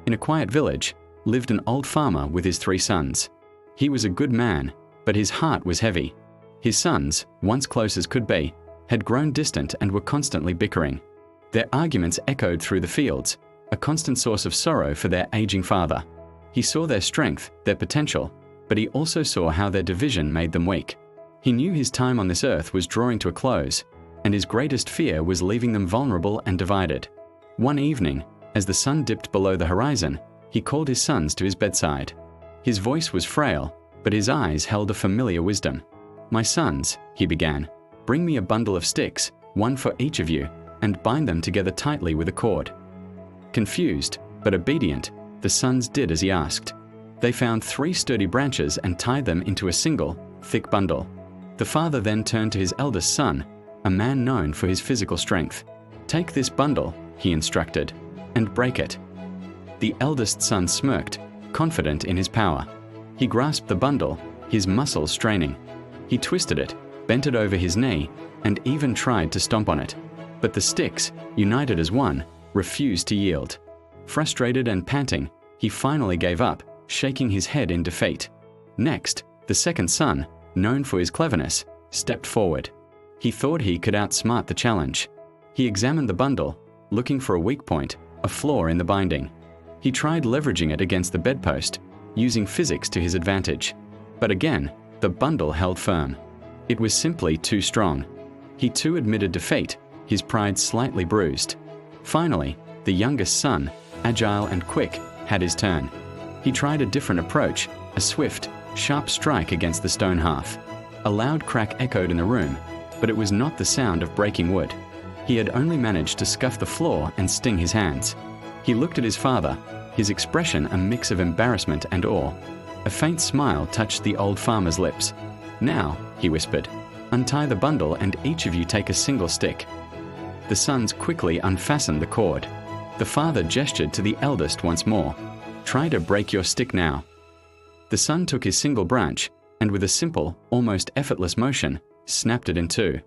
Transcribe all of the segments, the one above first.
In a quiet village lived an old farmer with his 3 sons. He was a good man, but his heart was heavy. His sons, once close as could be, had grown distant and were constantly bickering. Their arguments echoed through the fields, a constant source of sorrow for their aging father. He saw their strength, their potential, but he also saw how their division made them weak. He knew his time on this earth was drawing to a close, and his greatest fear was leaving them vulnerable and divided. One evening, as the sun dipped below the horizon, he called his sons to his bedside. His voice was frail, but his eyes held a familiar wisdom. "My sons," he began, "bring me a bundle of sticks, one for each of you, and bind them together tightly with a cord." Confused, but obedient, the sons did as he asked. They found 3 sturdy branches and tied them into a single, thick bundle. The father then turned to his eldest son, a man known for his physical strength. "Take this bundle," he instructed, "and break it." The eldest son smirked, confident in his power. He grasped the bundle, his muscles straining. He twisted it, bent it over his knee, and even tried to stomp on it. But the sticks, united as one, refused to yield. Frustrated and panting, he finally gave up, shaking his head in defeat. Next, the second son, known for his cleverness, stepped forward. He thought he could outsmart the challenge. He examined the bundle, looking for a weak point, a flaw in the binding. He tried leveraging it against the bedpost, using physics to his advantage. But again, the bundle held firm. It was simply too strong. He too admitted defeat, his pride slightly bruised. Finally, the youngest son, agile and quick, had his turn. He tried a different approach, a swift, sharp strike against the stone half. A loud crack echoed in the room, but it was not the sound of breaking wood. He had only managed to scuff the floor and sting his hands. He looked at his father, his expression a mix of embarrassment and awe. A faint smile touched the old farmer's lips. "Now," he whispered, "untie the bundle and each of you take a single stick." The sons quickly unfastened the cord. The father gestured to the eldest once more. "Try to break your stick now." The son took his single branch, and with a simple, almost effortless motion, snapped it in 2.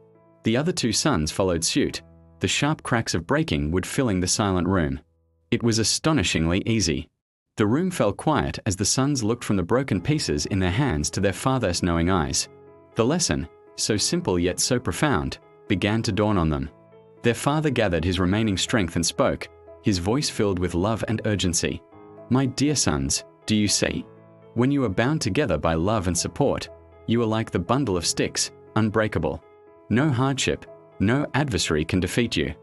The other 2 sons followed suit, the sharp cracks of breaking wood filling the silent room. It was astonishingly easy. The room fell quiet as the sons looked from the broken pieces in their hands to their father's knowing eyes. The lesson, so simple yet so profound, began to dawn on them. Their father gathered his remaining strength and spoke, his voice filled with love and urgency. "My dear sons, do you see? When you are bound together by love and support, you are like the bundle of sticks, unbreakable. No hardship, no adversary can defeat you.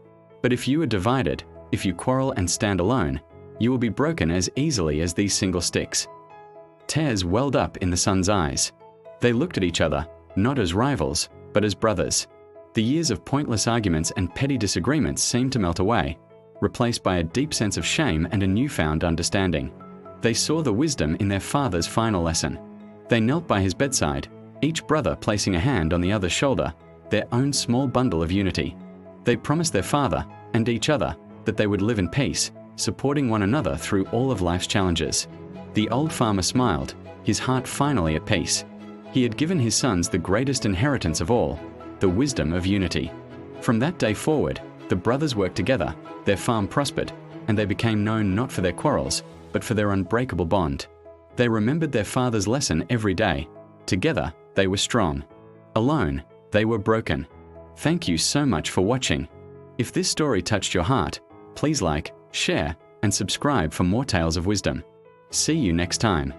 But if you are divided, if you quarrel and stand alone, you will be broken as easily as these single sticks." Tears welled up in the sons' eyes. They looked at each other, not as rivals, but as brothers. The years of pointless arguments and petty disagreements seemed to melt away, replaced by a deep sense of shame and a newfound understanding. They saw the wisdom in their father's final lesson. They knelt by his bedside, each brother placing a hand on the other's shoulder, their own small bundle of unity. They promised their father, and each other, that they would live in peace, supporting one another through all of life's challenges. The old farmer smiled, his heart finally at peace. He had given his sons the greatest inheritance of all, the wisdom of unity. From that day forward, the brothers worked together, their farm prospered, and they became known not for their quarrels, but for their unbreakable bond. They remembered their father's lesson every day. Together, they were strong. Alone, they were broken. Thank you so much for watching. If this story touched your heart, please like, share, and subscribe for more tales of wisdom. See you next time.